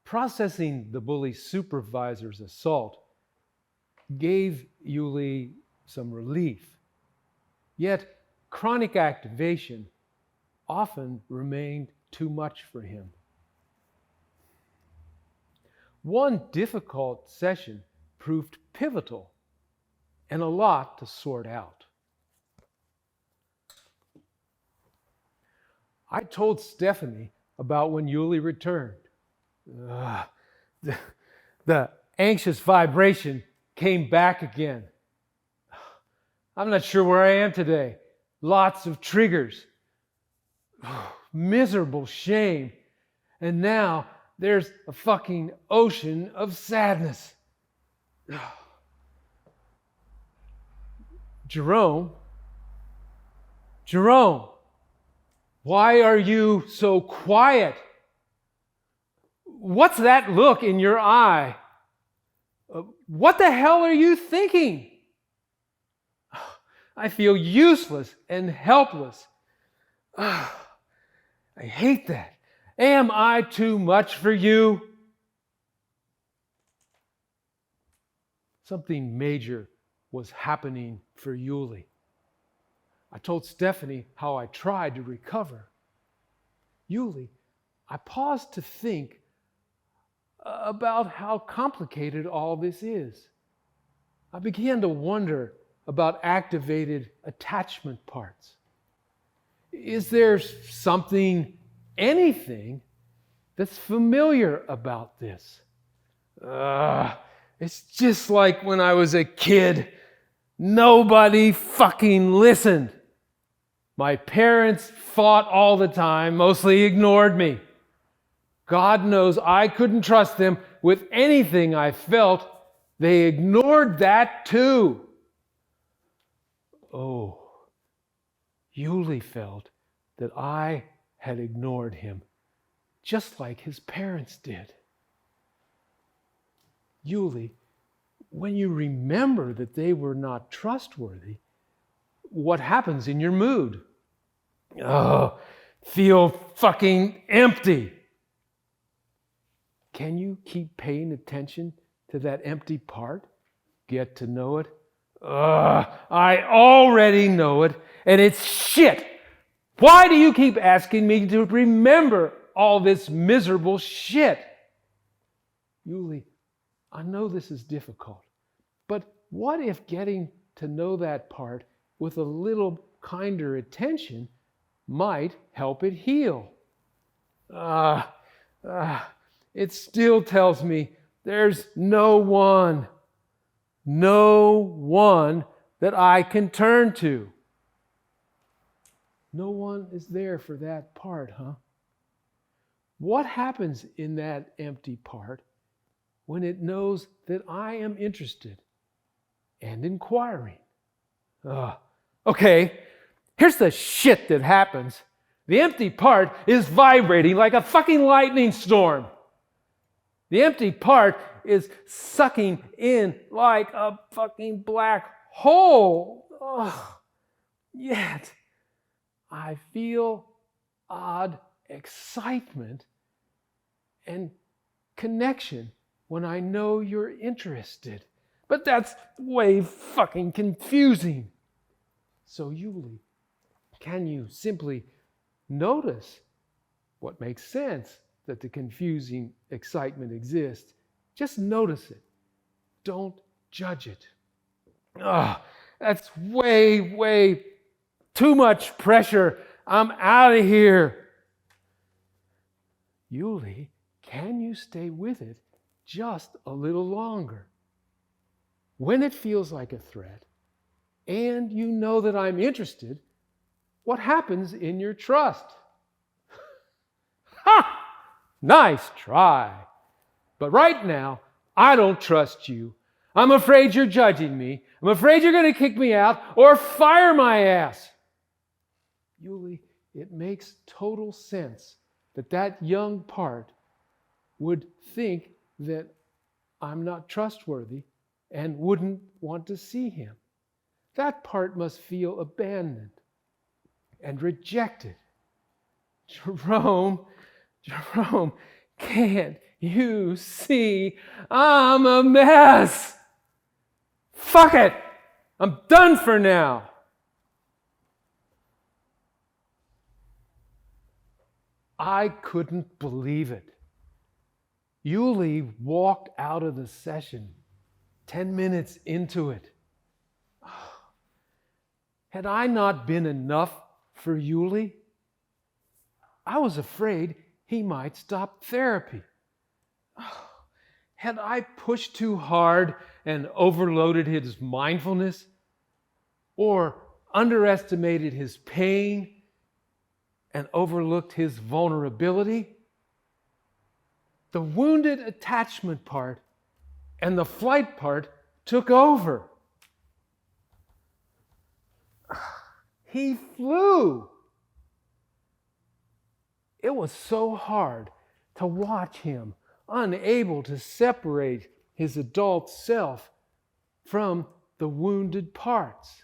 Processing the bully supervisor's assault gave Yuli some relief. Yet, chronic activation often remained too much for him. One difficult session proved pivotal and a lot to sort out. I told Stephanie about when Yuli returned. The anxious vibration came back again. I'm not sure where I am today. Lots of triggers. Miserable shame. And now there's a fucking ocean of sadness. Jerome, why are you so quiet? What's that look in your eye? What the hell are you thinking? I feel useless and helpless. I hate that. Am I too much for you? Something major was happening for Yuli. I told Stephanie how I tried to recover. Yuli, I paused to think about how complicated all this is. I began to wonder about activated attachment parts. Is there something, anything, that's familiar about this? It's just like when I was a kid. Nobody fucking listened. My parents fought all the time, mostly ignored me. God knows I couldn't trust them with anything I felt. They ignored that too. Oh, Yuli felt that I had ignored him, just like his parents did. Yuli, when you remember that they were not trustworthy, what happens in your mood? Oh, feel fucking empty. Can you keep paying attention to that empty part? Get to know it? I already know it, and it's shit. Why do you keep asking me to remember all this miserable shit? Yuli, I know this is difficult, but what if getting to know that part with a little kinder attention might help it heal? It still tells me there's no one that I can turn to. No one is there for that part, huh? What happens in that empty part when it knows that I am interested and inquiring? Okay, here's the shit that happens. The empty part is vibrating like a fucking lightning storm. The empty part is sucking in like a fucking black hole. Yet, I feel odd excitement and connection when I know you're interested. But that's way fucking confusing. So Yuli, can you simply notice what makes sense that the confusing excitement exists? Just notice it. Don't judge it. That's way too much pressure. I'm out of here. Yuli, can you stay with it just a little longer? When it feels like a threat, and you know that I'm interested, what happens in your trust? Ha! Nice try. But right now, I don't trust you. I'm afraid you're judging me. I'm afraid you're going to kick me out or fire my ass. Yuli, it makes total sense that that young part would think that I'm not trustworthy and wouldn't want to see him. That part must feel abandoned and rejected. Jerome can't You see, I'm a mess. Fuck it. I'm done for now. I couldn't believe it. Yuli walked out of the session 10 minutes into it. Had I not been enough for Yuli, I was afraid he might stop therapy. Had I pushed too hard and overloaded his mindfulness, or underestimated his pain and overlooked his vulnerability, the wounded attachment part and the flight part took over. He flew. It was so hard to watch him, unable to separate his adult self from the wounded parts.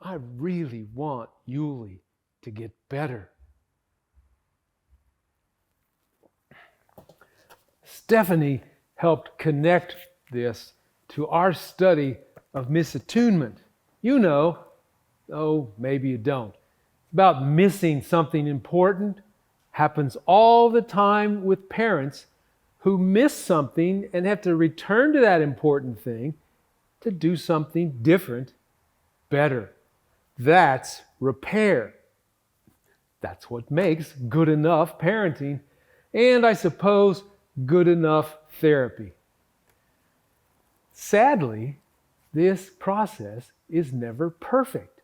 I really want Yuli to get better. Stephanie helped connect this to our study of misattunement. You know, oh, maybe you don't, about missing something important. Happens all the time with parents who miss something and have to return to that important thing to do something different, better. That's repair. That's what makes good enough parenting, and I suppose good enough therapy. Sadly, this process is never perfect.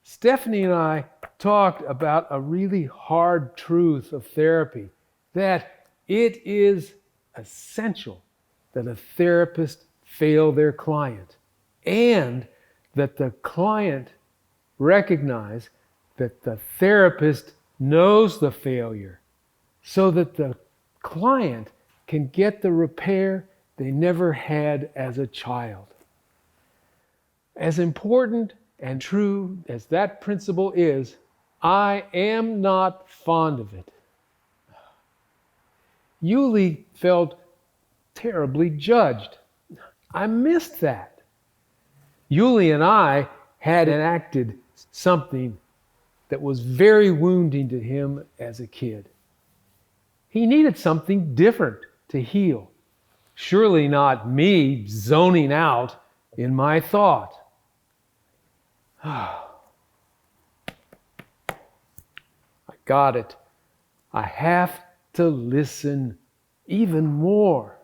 Stephanie and I talked about a really hard truth of therapy, that it is essential that a therapist fail their client, and that the client recognize that the therapist knows the failure so that the client can get the repair they never had as a child. As important and true as that principle is, I am not fond of it. Yuli felt terribly judged. I missed that. Yuli and I had enacted something that was very wounding to him as a kid. He needed something different to heal. Surely not me zoning out in my thought. I got it. I have to listen even more.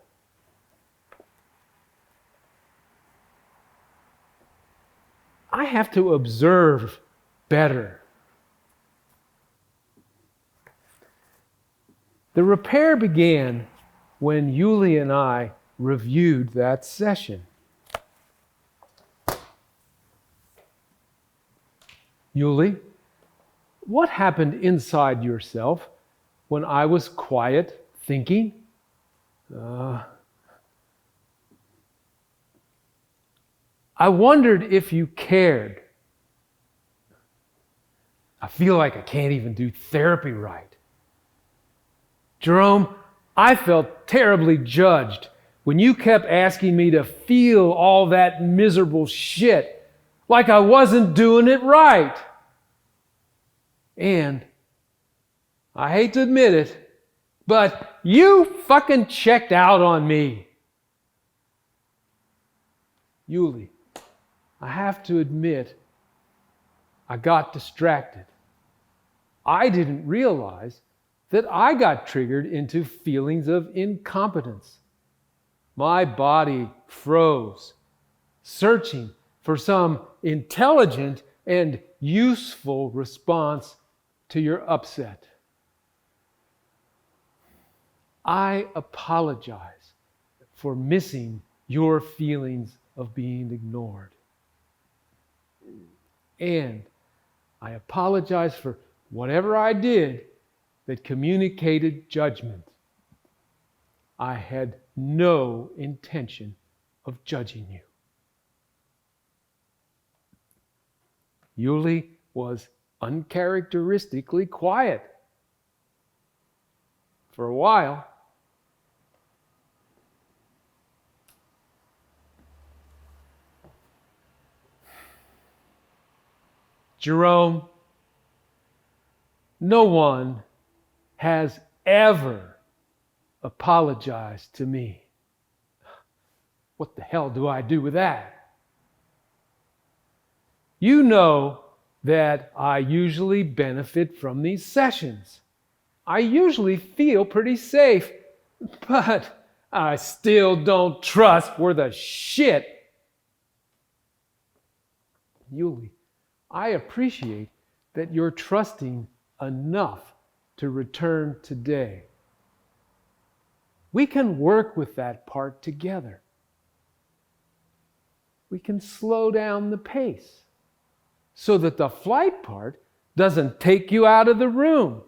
I have to observe better. The repair began when Yuli and I reviewed that session. Yuli, what happened inside yourself when I was quiet thinking? I wondered if you cared. I feel like I can't even do therapy right. Jerome, I felt terribly judged when you kept asking me to feel all that miserable shit, like I wasn't doing it right. And I hate to admit it, but you fucking checked out on me. Yuli, I have to admit, I got distracted. I didn't realize that I got triggered into feelings of incompetence. My body froze, searching for some intelligent and useful response to your upset. I apologize for missing your feelings of being ignored. And I apologize for whatever I did that communicated judgment. I had no intention of judging you. Yuli was uncharacteristically quiet. for a while. Jerome, no one has ever apologized to me. What the hell do I do with that? You know that I usually benefit from these sessions. I usually feel pretty safe, but I still don't trust worth a shit. Yuli, I appreciate that you're trusting enough to return today. We can work with that part together. We can slow down the pace so that the flight part doesn't take you out of the room.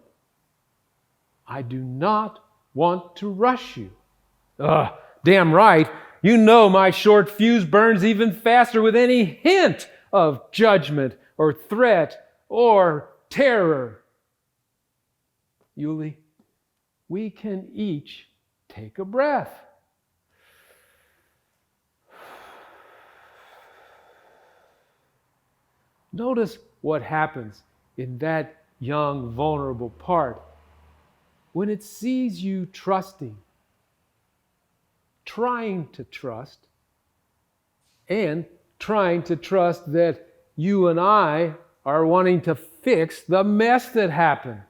I do not want to rush you. Damn right. You know my short fuse burns even faster with any hint of judgment or threat or terror. Yuli, we can each take a breath. Notice what happens in that young, vulnerable part when it sees you trusting, trying to trust, and trying to trust that you and I are wanting to fix the mess that happened.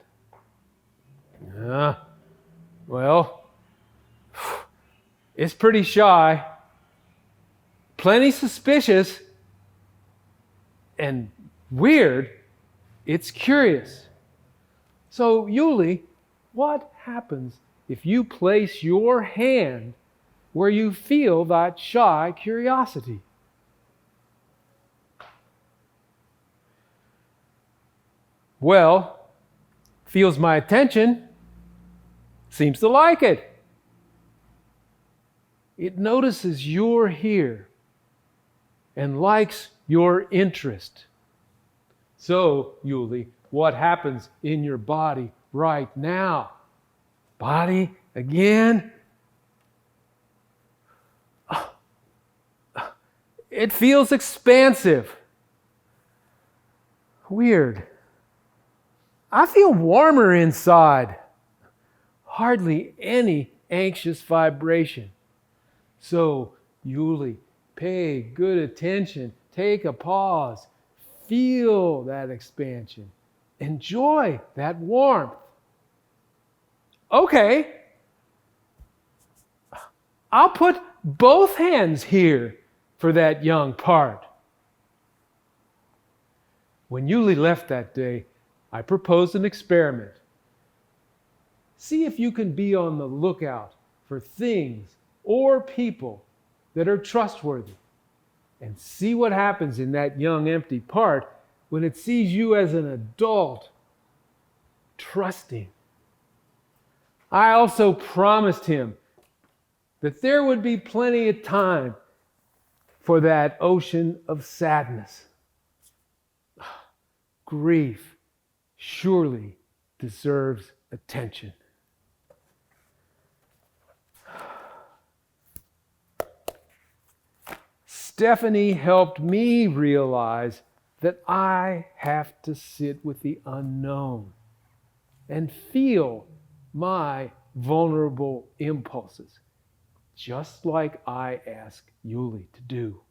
Well, it's pretty shy, plenty suspicious, and weird. It's curious. So, Yuli, what happens if you place your hand where you feel that shy curiosity? Well, feels my attention, seems to like it. It notices you're here and likes your interest. So, Yuli, what happens in your body right now? Body again? It feels expansive. Weird. I feel warmer inside. Hardly any anxious vibration. So, Yuli, pay good attention. Take a pause. Feel that expansion. Enjoy that warmth. Okay. I'll put both hands here for that young part. When Yuli left that day, I proposed an experiment. See if you can be on the lookout for things or people that are trustworthy, and see what happens in that young empty part when it sees you as an adult, trusting. I also promised him that there would be plenty of time for that ocean of sadness. Grief surely deserves attention. Stephanie helped me realize that I have to sit with the unknown and feel my vulnerable impulses, just like I ask Yuli to do.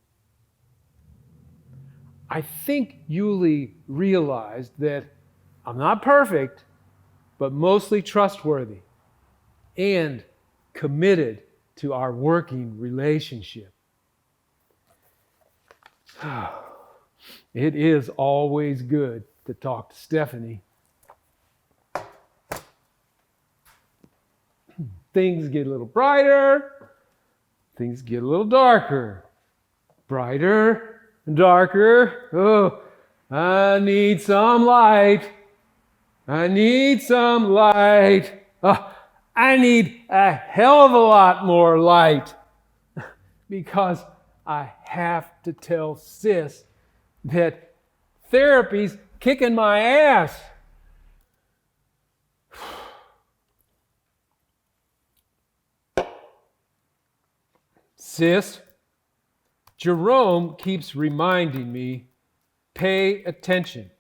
I think Yuli realized that I'm not perfect, but mostly trustworthy and committed to our working relationship. It is always good to talk to Stephanie. Things get a little brighter, things get a little darker. Brighter and darker. Oh, I need some light. I need some light. Oh, I need a hell of a lot more light. Because I have to tell Sis that therapy's kicking my ass. Sis, Jerome keeps reminding me, pay attention.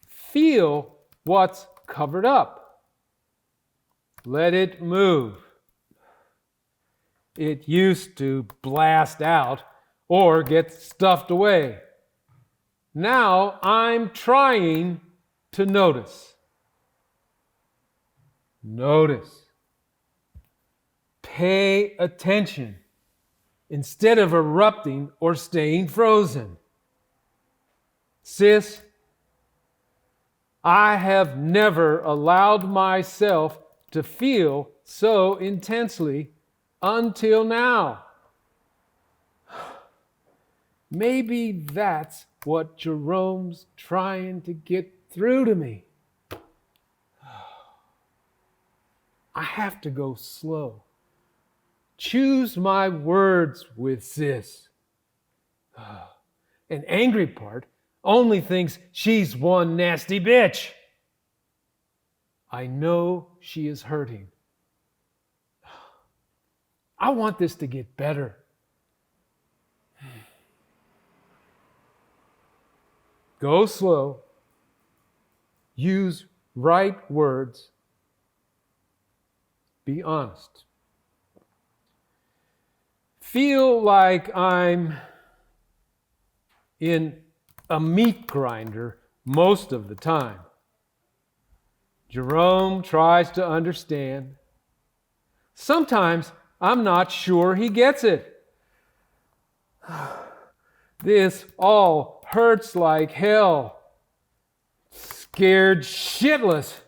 Feel what's covered up. Let it move. It used to blast out or get stuffed away. Now I'm trying to notice. Notice. Pay attention instead of erupting or staying frozen. Sis, I have never allowed myself to feel so intensely until now. Maybe that's what Jerome's trying to get through to me. I have to go slow. Choose my words with Sis. An angry part only thinks she's one nasty bitch. I know she is hurting. I want this to get better. Go slow. Use right words. Be honest. Feel like I'm in a meat grinder most of the time. Jerome tries to understand. Sometimes I'm not sure he gets it. This all hurts like hell. Scared shitless.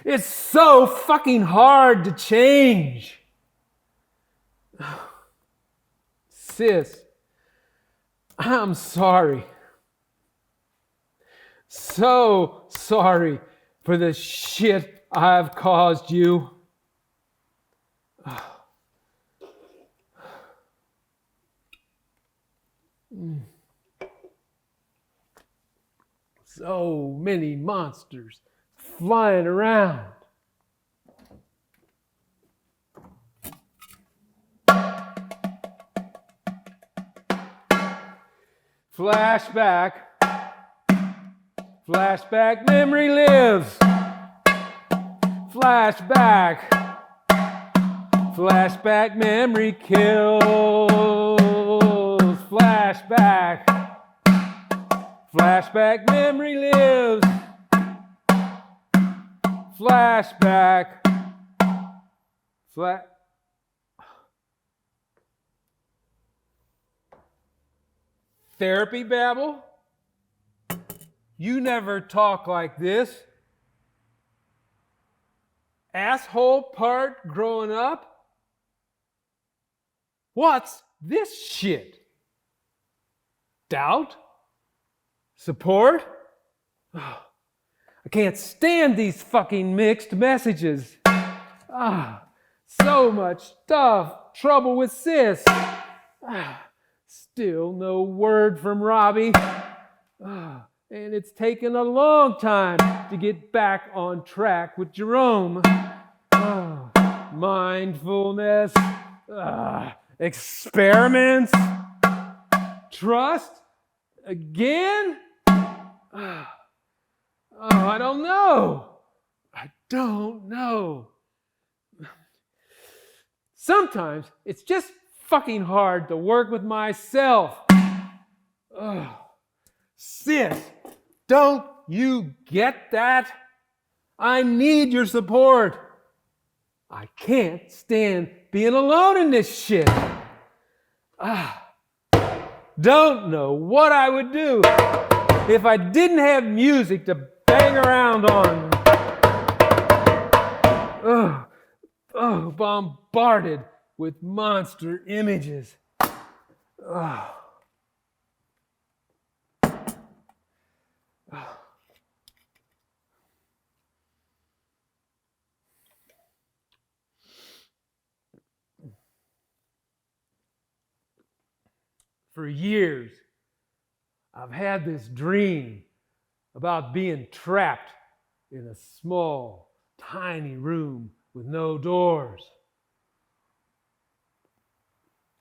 It's so fucking hard to change. Sis, I'm sorry. So sorry for the shit I've caused you. So many monsters flying around. Flashback. Flashback, memory lives. Flashback. Flashback, memory kills. Flashback. Flashback, memory lives. Flashback. Therapy babble? You never talk like this. Asshole part growing up? What's this shit? Doubt? Support? I can't stand these fucking mixed messages. So much stuff. Trouble with Sis. Still no word from Robbie. And it's taken a long time to get back on track with Jerome. Mindfulness. Experiments. Trust. Again? I don't know. I don't know. Sometimes it's just fucking hard to work with myself. Sis, don't you get that? I need your support. I can't stand being alone in this shit. Don't know what I would do if I didn't have music to bang around on. Bombarded with monster images. For years, I've had this dream about being trapped in a small, tiny room with no doors.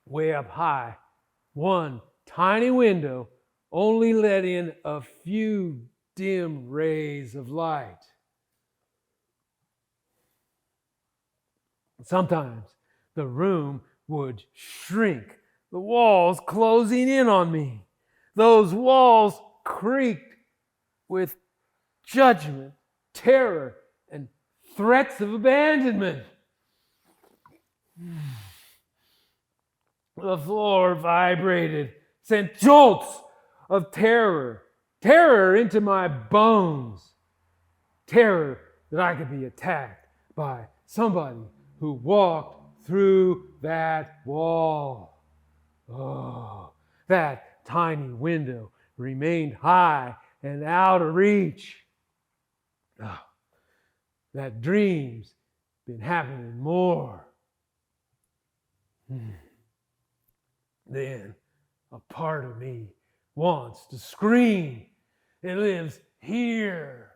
Way up high, one tiny window only let in a few dim rays of light. Sometimes the room would shrink, the walls closing in on me. Those walls creaked with judgment, terror, and threats of abandonment. The floor vibrated, sent jolts of terror into my bones. Terror that I could be attacked by somebody who walked through that wall. Oh, that tiny window remained high and out of reach. Oh, that dream's been happening more. Then a part of me wants to scream. It lives here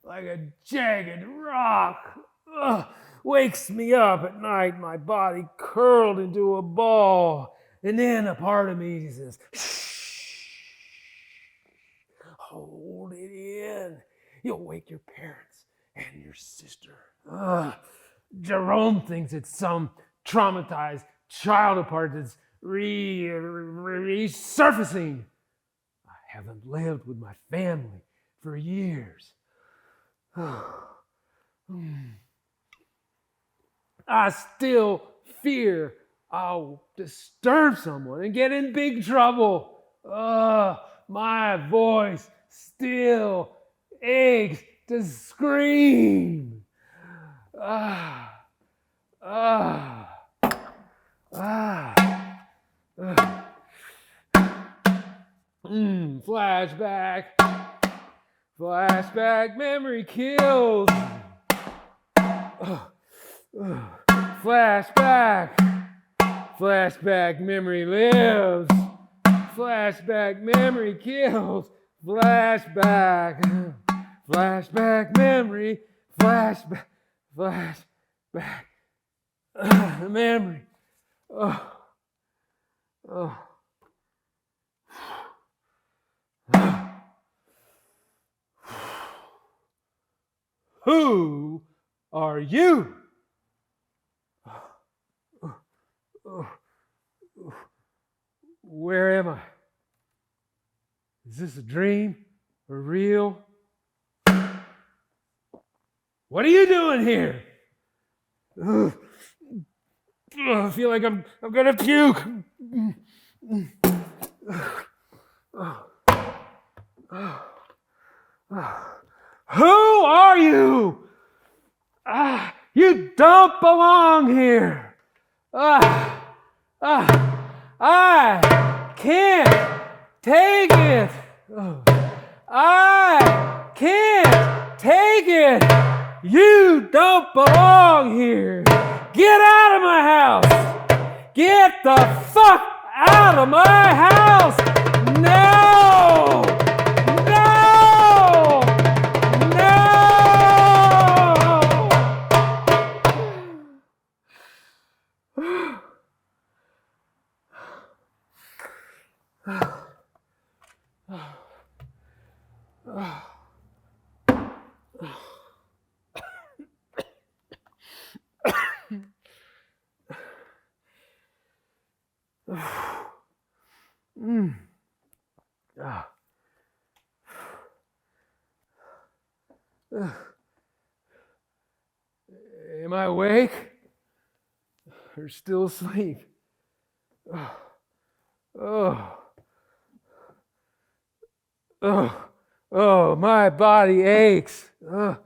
like a jagged rock. Wakes me up at night, my body curled into a ball. And then a part of me says, shh, hold it in. You'll wake your parents and your sister. Jerome thinks it's some traumatized child apart that's resurfacing. I haven't lived with my family for years. I still fear I'll disturb someone and get in big trouble. My voice still aches to scream. Flashback. Flashback memory kills. Flashback. Flashback memory lives. Flashback memory kills. Flashback. Flashback memory. Flashback. Flashback. Memory. Who are you? Where am I? Is this a dream or real? What are you doing here? I feel like I'm gonna puke. Who are you? You don't belong here. I can't take it. I can't take it. You don't belong here. Get out of my house. Get the fuck out of my house. No! No! Am I awake or still asleep? Oh, my body aches. My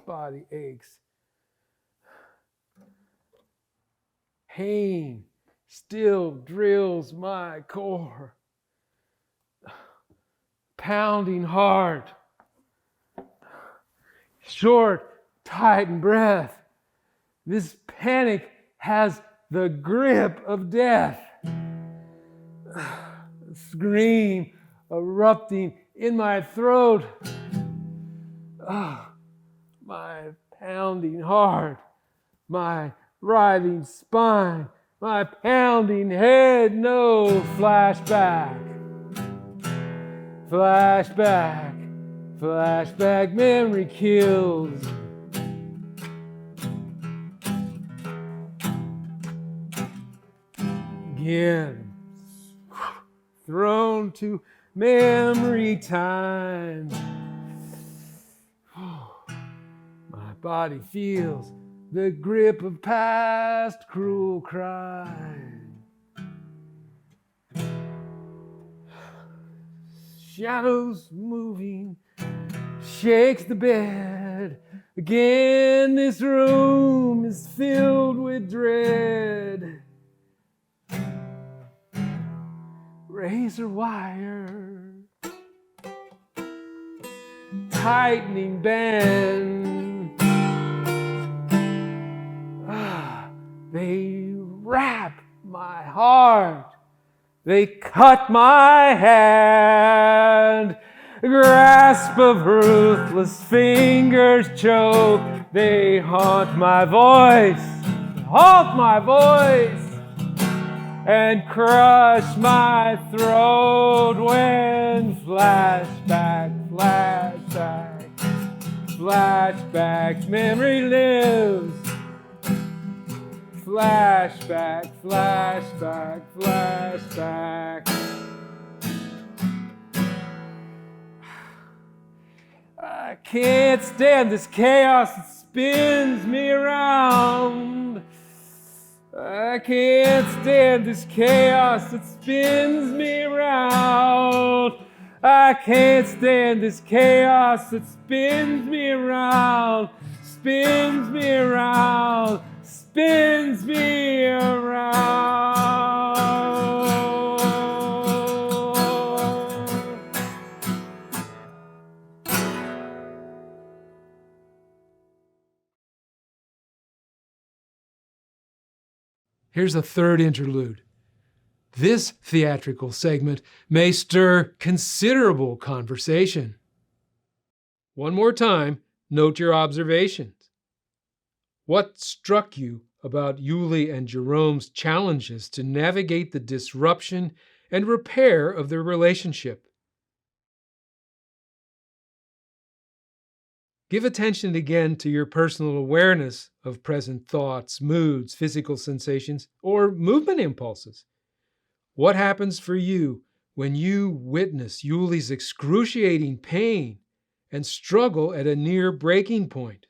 body aches. Pain still drills my core. Pounding heart. Short, tightened breath. This panic has the grip of death. Scream erupting in my throat. My pounding heart, my writhing spine, my pounding head. No, flashback, flashback, flashback, memory kills. Again, thrown to memory time. My body feels the grip of past cruel crime. Shadows moving, shakes the bed. Again, this room is filled with dread. Razor wire, tightening band. They wrap my heart, they cut my hand. Grasp of ruthless fingers choke, they haunt my voice, halt my voice, and crush my throat when flashback, flashback, flashback, memory lives. Flashback, flashback, flashback. I can't stand this chaos that spins me around. I can't stand this chaos that spins me around. I can't stand this chaos that spins me around, spins me around, spins me around. Here's a third interlude. This theatrical segment may stir considerable conversation. One more time, note your observations. What struck you about Yulie and Jerome's challenges to navigate the disruption and repair of their relationship? Give attention again to your personal awareness of present thoughts, moods, physical sensations, or movement impulses. What happens for you when you witness Yulie's excruciating pain and struggle at a near breaking point?